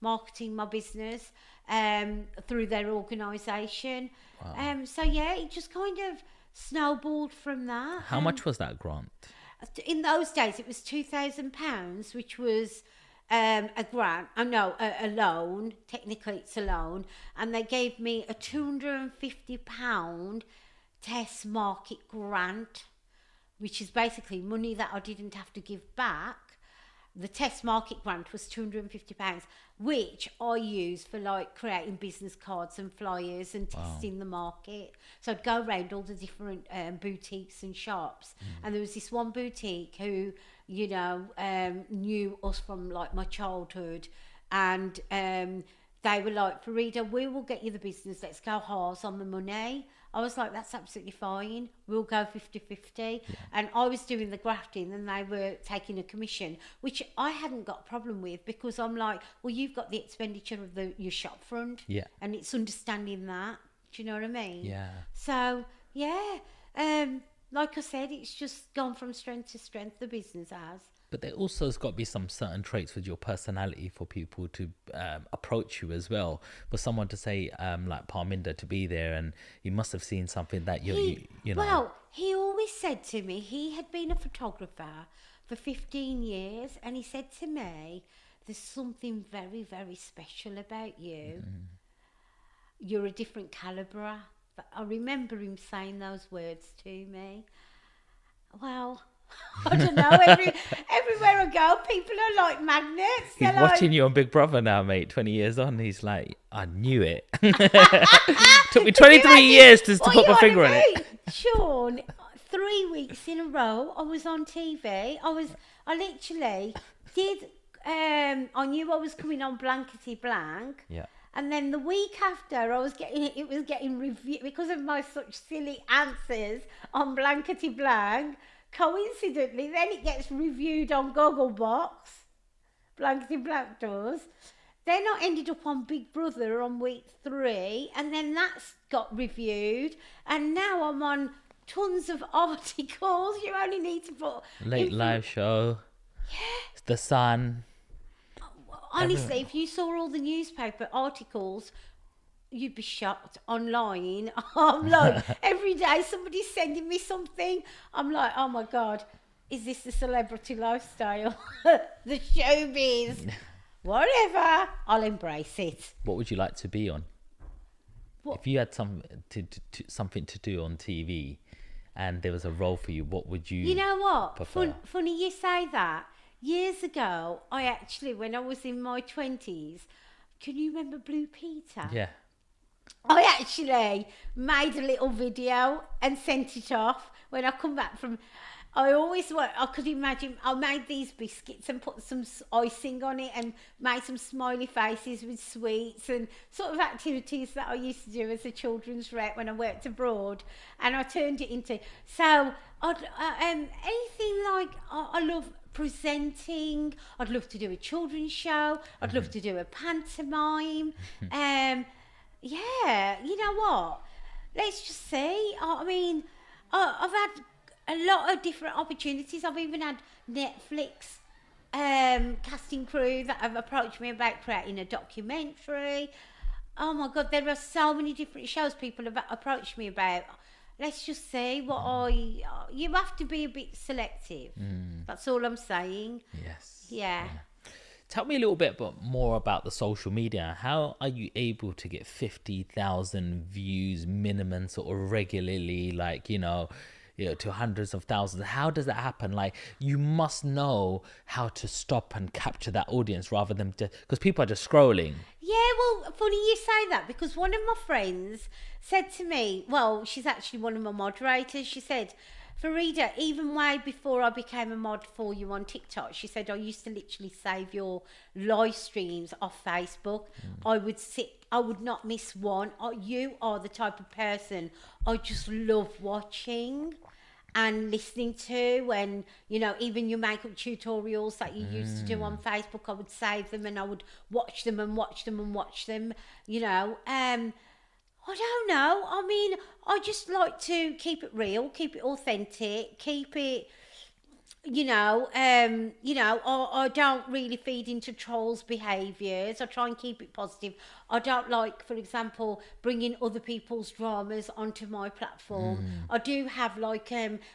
marketing my business through their organisation. Wow. So yeah, it just kind of snowballed from that. How much was that grant? In those days, it was £2,000, which was a grant. I know a loan. Technically, it's a loan, and they gave me a £250 test market grant, which is basically money that I didn't have to give back. The test market grant was £250, which I used for like creating business cards and flyers and testing the market. So I'd go around all the different boutiques and shops, and there was this one boutique who, you know, knew us from like my childhood, and they were like, Farida, we will get you the business, let's go halves on the money. I was like, that's absolutely fine, we'll go 50-50. And I was doing the grafting and they were taking a commission, which I hadn't got a problem with, because I'm like, well, you've got the expenditure of your shop front, and it's understanding that. Do you know what I mean? Yeah. So yeah, like I said, it's just gone from strength to strength, the business has. But there also has got to be some certain traits with your personality for people to approach you as well. For someone to say, like Parminder, to be there, and you must have seen something that you know. Well, he always said to me, he had been a photographer for 15 years, and he said to me, there's something very, very special about you. You're a different calibre. I remember him saying those words to me. Well, I don't know. Everywhere I go, people are like magnets. He's They're watching like, you on Big Brother now, mate. 20 years on, he's like, I knew it. Took me 23 years to put my finger on it. Sean, 3 weeks in a row, I was on TV. I literally did. I knew I was coming on Blankety Blank. Yeah. And then the week after, it was getting reviewed because of my such silly answers on Blankety Blank. Coincidentally, then it gets reviewed on Gogglebox. Blankety Blank does. Then I ended up on Big Brother on week 3, and then that's got reviewed. And now I'm on tons of articles. You only need to put Late live show. Yeah. The Sun. Honestly, if you saw all the newspaper articles, you'd be shocked online. I'm like, every day somebody's sending me something. I'm like, oh my God, is this the celebrity lifestyle? The showbiz. Whatever, I'll embrace it. What would you like to be on? What? If you had something to do on TV and there was a role for you, what would you You know what? prefer? Funny you say that. Years ago, I actually, when I was in my 20s, can you remember Blue Peter? Yeah. I actually made a little video and sent it off when I come back from. I could imagine, I made these biscuits and put some icing on it and made some smiley faces with sweets and sort of activities that I used to do as a children's rep when I worked abroad, and I turned it into. So anything like I love presenting. I'd love to do a children's show. I'd love to do a pantomime. Yeah, you know what? Let's just see. I mean, I've had a lot of different opportunities. I've even had Netflix casting crew that have approached me about creating a documentary. Oh my God, there are so many different shows people have approached me about. Let's just see you have to be a bit selective. That's all I'm saying. Yes. Yeah. Tell me a little bit more about the social media. How are you able to get 50,000 views minimum sort of regularly, like, to hundreds of thousands? How does that happen? Like, you must know how to stop and capture that audience rather than because people are just scrolling. Yeah, well, funny you say that, because one of my friends said to me, well, she's actually one of my moderators, she said, Farida, even way before I became a mod for you on TikTok, she said, I used to literally save your live streams off Facebook. I would not miss one. You are the type of person I just love watching and listening to, and even your makeup tutorials that you used to do on Facebook, I would save them and I would watch them and watch them and watch them. I don't know. I mean, I just like to keep it real, keep it authentic, keep it I don't really feed into trolls' behaviours. I try and keep it positive. I don't like, for example, bringing other people's dramas onto my platform. I do have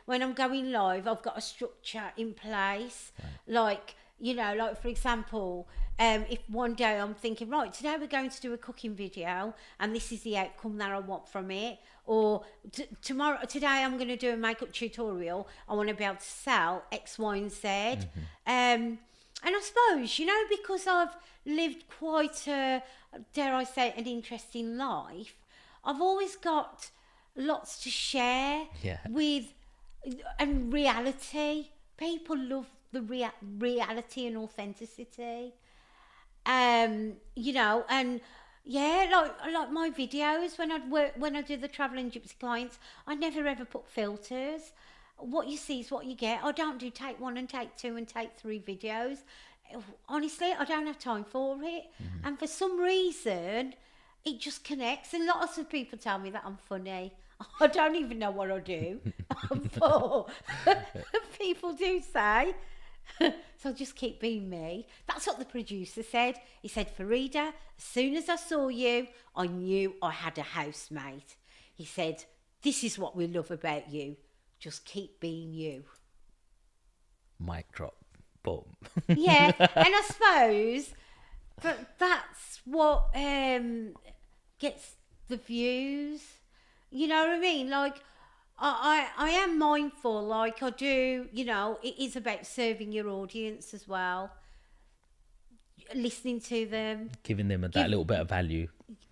when I'm going live, I've got a structure in place, like. Like for example, if one day I'm thinking, right, today we're going to do a cooking video and this is the outcome that I want from it, or today I'm going to do a makeup tutorial, I want to be able to sell X, Y, and Z. And I suppose, because I've lived quite dare I say, an interesting life, I've always got lots to share with, and reality. People love the reality and authenticity. And like my videos when I do the traveling gypsy clients, I never ever put filters. What you see is what you get. I don't do take 1 and take 2 and take 3 videos. Honestly, I don't have time for it. And for some reason, it just connects. And lots of people tell me that I'm funny. I don't even know what I do, but people do say. So I'll just keep being me. That's what the producer said. He said, Farida, as soon as I saw you, I knew I had a housemate. He said, this is what we love about you. Just keep being you. Mic drop. Boom. Yeah, and I suppose that's what gets the views. You know what I mean? Like, I am mindful, like I do, it is about serving your audience as well. Listening to them. Giving them that little bit of value.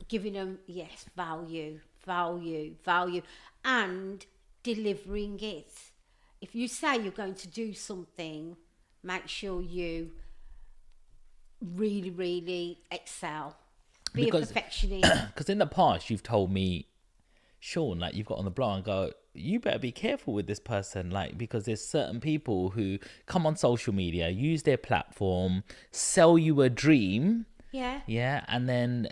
Giving them, yes, value. And delivering it. If you say you're going to do something, make sure you really, really excel. Be a perfectionist. Because in the past, you've told me, Sean, like you've got on the blog and go, you better be careful with this person, like, because there's certain people who come on social media, use their platform, sell you a dream. Yeah. And then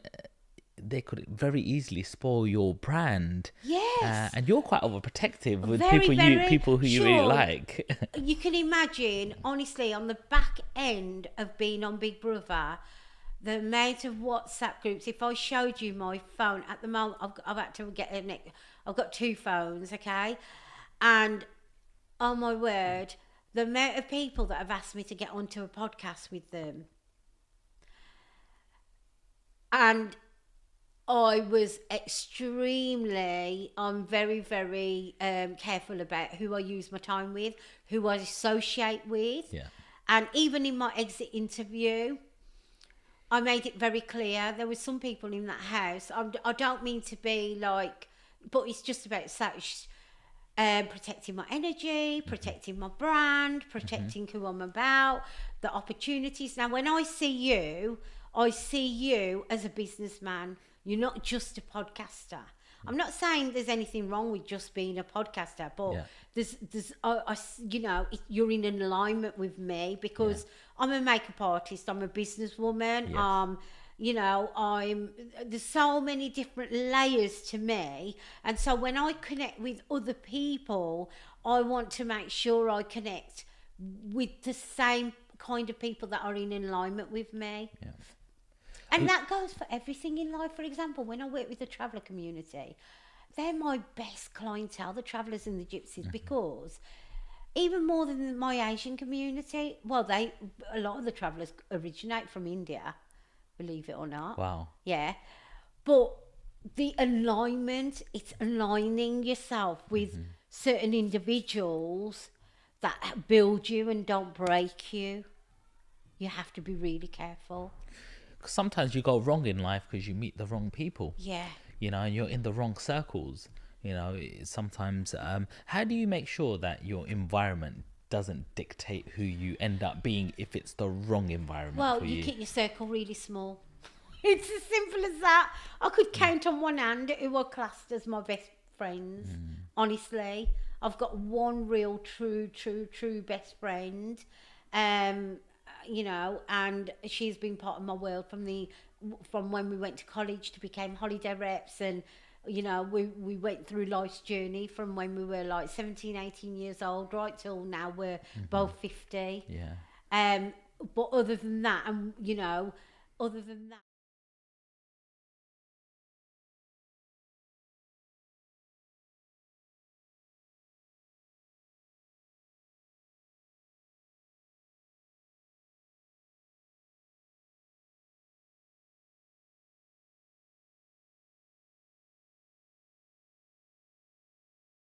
they could very easily spoil your brand. Yes. And you're quite overprotective with Very, people who you really like. You can imagine, honestly, on the back end of being on Big Brother, the amount of WhatsApp groups. If I showed you my phone at the moment, I've had to get I've got 2 phones, okay, and oh my word, the amount of people that have asked me to get onto a podcast with them, and I'm very, very careful about who I use my time with, who I associate with, and even in my exit interview, I made it very clear there were some people in that house. I don't mean to be like, but it's just about protecting my energy, protecting my brand, protecting who I'm about, the opportunities. Now, when I see you as a businessman. You're not just a podcaster. I'm not saying there's anything wrong with just being a podcaster, but you're in alignment with me because I'm a makeup artist, I'm a businesswoman, there's so many different layers to me, and so when I connect with other people, I want to make sure I connect with the same kind of people that are in alignment with me. Yeah. And that goes for everything in life. For example, when I work with the traveller community, they're my best clientele, the travellers and the gypsies, because even more than my Asian community, a lot of the travellers originate from India, believe it or not. Wow. Yeah. But the alignment, it's aligning yourself with certain individuals that build you and don't break you. You have to be really careful. Sometimes you go wrong in life because you meet the wrong people. Yeah. And you're in the wrong circles. Sometimes, how do you make sure that your environment doesn't dictate who you end up being if it's the wrong environment for you? Well, you keep your circle really small. It's as simple as that. I could count on one hand who are classed as my best friends. Honestly, I've got one real true best friend. And she's been part of my world from when we went to college to become holiday reps, and You know, we went through life's journey from when we were like 17, 18 years old, right till now we're both 50. Yeah. But other than that, you know, other than that.